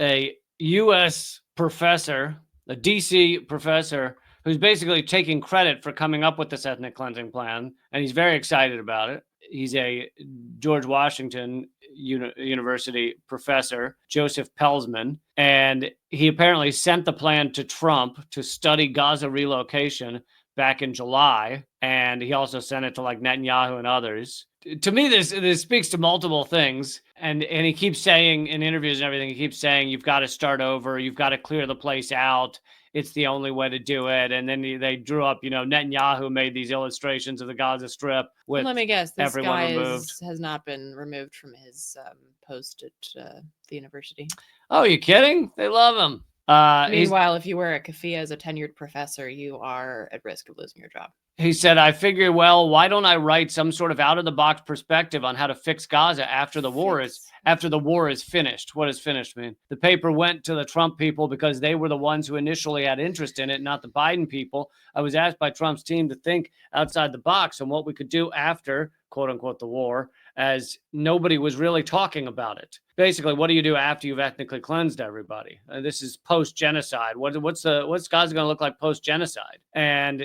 a U.S. professor, a D.C. professor, who's basically taking credit for coming up with this ethnic cleansing plan, and he's very excited about it. He's a George Washington University professor, Joseph Pelsman, and he apparently sent the plan to Trump to study Gaza relocation back in July, and he also sent it to like Netanyahu and others. To me, this speaks to multiple things, and he keeps saying in interviews and everything, he keeps saying you've got to start over, you've got to clear the place out. It's the only way to do it. And then they drew up, Netanyahu made these illustrations of the Gaza Strip with Let me guess, this everyone guy removed. has not been removed from his post at the university. Oh, you kidding? They love him. Meanwhile, if you wear a keffiyeh as a tenured professor, you are at risk of losing your job. He said, I figured, well, why don't I write some sort of out-of-the-box perspective on how to fix Gaza after the war is finished? What does finished mean? The paper went to the Trump people because they were the ones who initially had interest in it, not the Biden people. I was asked by Trump's team to think outside the box on what we could do after, quote unquote, the war, as nobody was really talking about it. Basically, what do you do after you've ethnically cleansed everybody? This is post-genocide. What's Gaza going to look like post-genocide? And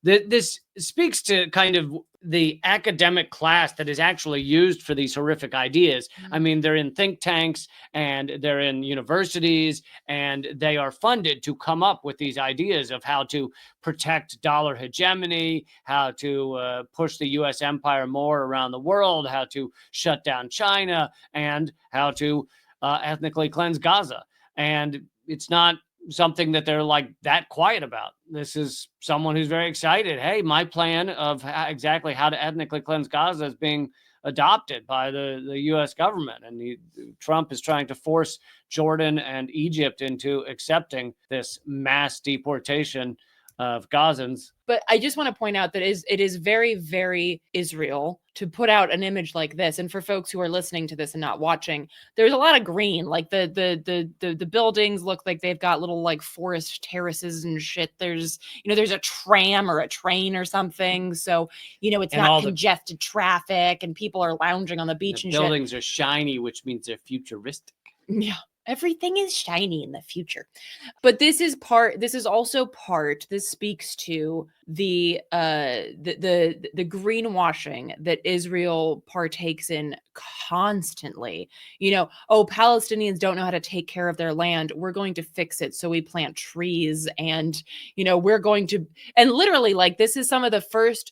this speaks to kind of the academic class that is actually used for these horrific ideas. I mean, they're in think tanks and they're in universities, and they are funded to come up with these ideas of how to protect dollar hegemony, how to push the U.S. empire more around the world, how to shut down China, and how to ethnically cleanse Gaza. And it's not something that they're like that quiet about. This is someone who's very excited. Hey, my plan of exactly how to ethnically cleanse Gaza is being adopted by the U.S. government. And Trump is trying to force Jordan and Egypt into accepting this mass deportation of Gazans. But I just want to point out that it is very, very Israel to put out an image like this. And for folks who are listening to this and not watching, there's a lot of green. Like the buildings look like they've got little like forest terraces and shit. There's a tram or a train or something. So, it's not congested traffic and people are lounging on the beach and shit. Buildings are shiny, which means they're futuristic. Yeah. Everything is shiny in the future. But this speaks to the greenwashing that Israel partakes in constantly. Palestinians don't know how to take care of their land. We're going to fix it. So we plant trees and, we're going to, and literally like, this is some of the first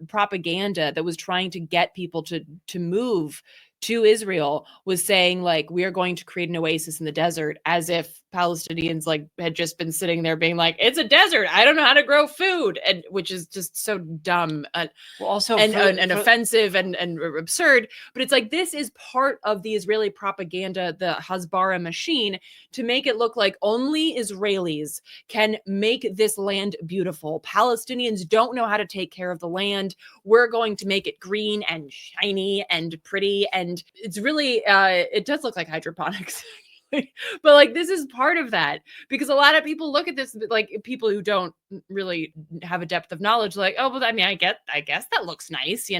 propaganda that was trying to get people to move to Israel was saying like, we are going to create an oasis in the desert, as if Palestinians like had just been sitting there being like, it's a desert, I don't know how to grow food, and which is just so dumb and offensive and absurd. But it's like, this is part of the Israeli propaganda, the Hasbara machine, to make it look like only Israelis can make this land beautiful. Palestinians don't know how to take care of the land. We're going to make it green and shiny and pretty, and it's really it does look like hydroponics. But like, this is part of that, because a lot of people look at this, like people who don't really have a depth of knowledge, like, oh, well, I mean, I guess that looks nice,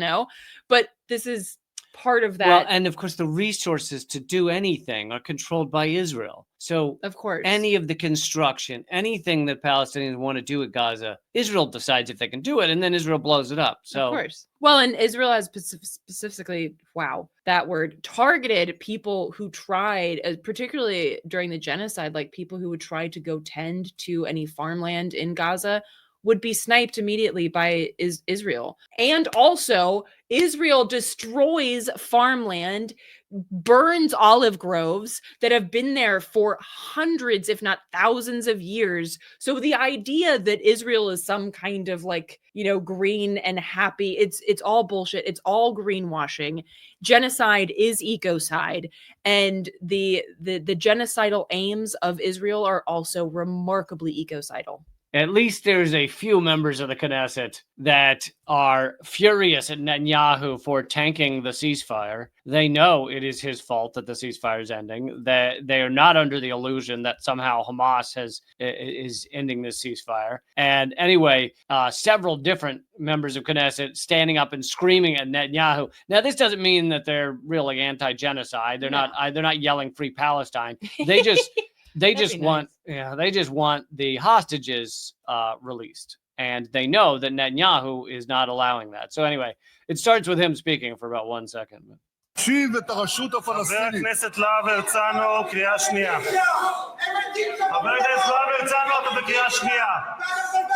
but this is part of that. Well, and of course, the resources to do anything are controlled by Israel. So, of course, any of the construction, anything that Palestinians want to do at Gaza, Israel decides if they can do it, and then Israel blows it up. So, of course. Well, and Israel has specifically, wow, that word, targeted people who tried, particularly during the genocide, like people who would try to go tend to any farmland in Gaza would be sniped immediately by Israel. And also, Israel destroys farmland, burns olive groves that have been there for hundreds, if not thousands of years. So the idea that Israel is some kind of like, green and happy, it's all bullshit. It's all greenwashing. Genocide is ecocide. And the genocidal aims of Israel are also remarkably ecocidal. at least there's a few members of the Knesset that are furious at Netanyahu for tanking the ceasefire. They know it is his fault that the ceasefire is ending. That they are not under the illusion that somehow Hamas is ending this ceasefire. And anyway, several different members of Knesset standing up and screaming at Netanyahu. Now, this doesn't mean that they're really anti-genocide. They're not yelling free Palestine. They just want the hostages released, and they know that Netanyahu is not allowing that. So anyway, it starts with him speaking for about 1 second. שיב את הרשות הפלסטינית. חבר הכנסת להב הרצנו, קריאה שנייה. חבר הכנסת להב הרצנו, אתה בקריאה שנייה.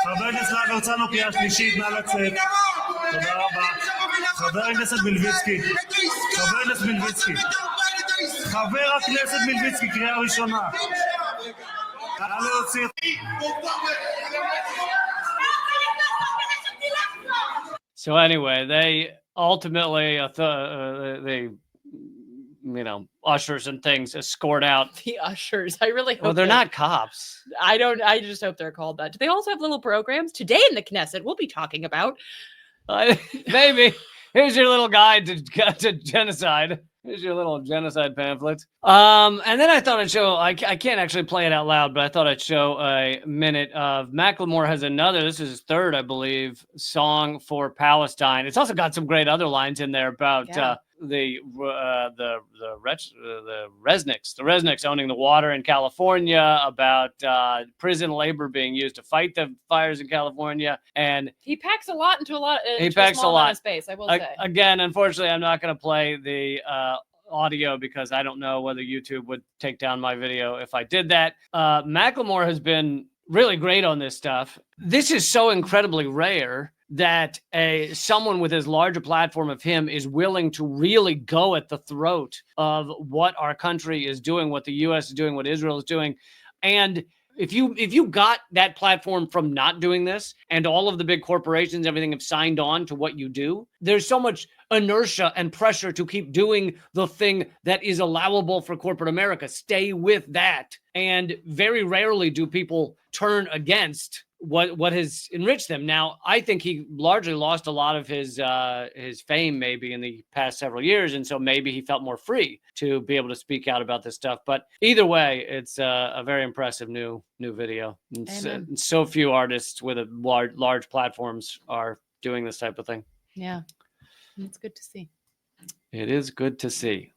חבר הכנסת להב הרצנו, קריאה שלישית, נא לצאת. תודה רבה. חבר הכנסת מלביצקי. חבר הכנסת מלביצקי. חבר הכנסת מלביצקי, קריאה ראשונה. נא להוציא. So anyway, they ultimately, ushers and things escort out The ushers. I really hope. Well, they're not cops. I just hope they're called that. Do they also have little programs? Today in the Knesset, we'll be talking about. Maybe. Here's your little guide to genocide. Here's your little genocide pamphlet. And then I thought I'd show, I can't actually play it out loud, but I thought I'd show a minute of Macklemore has another, this is his third, I believe, song for Palestine. It's also got some great other lines in there about the Resnicks owning the water in California, about prison labor being used to fight the fires in California. And he packs a lot into a lot. He packs a lot of space, I will say. Again, unfortunately, I'm not going to play the audio because I don't know whether YouTube would take down my video if I did that. Macklemore has been really great on this stuff. This is so incredibly rare that someone with as large a platform of him is willing to really go at the throat of what our country is doing, what the U.S. is doing, what Israel is doing. And if you got that platform from not doing this, and all of the big corporations, everything have signed on to what you do, there's so much inertia and pressure to keep doing the thing that is allowable for corporate America. Stay with that. And very rarely do people turn against what has enriched them. Now, I think he largely lost a lot of his fame maybe in the past several years, and so maybe he felt more free to be able to speak out about this stuff. But either way, it's a very impressive new video. And so few artists with large platforms are doing this type of thing. Yeah, it's good to see. It is good to see.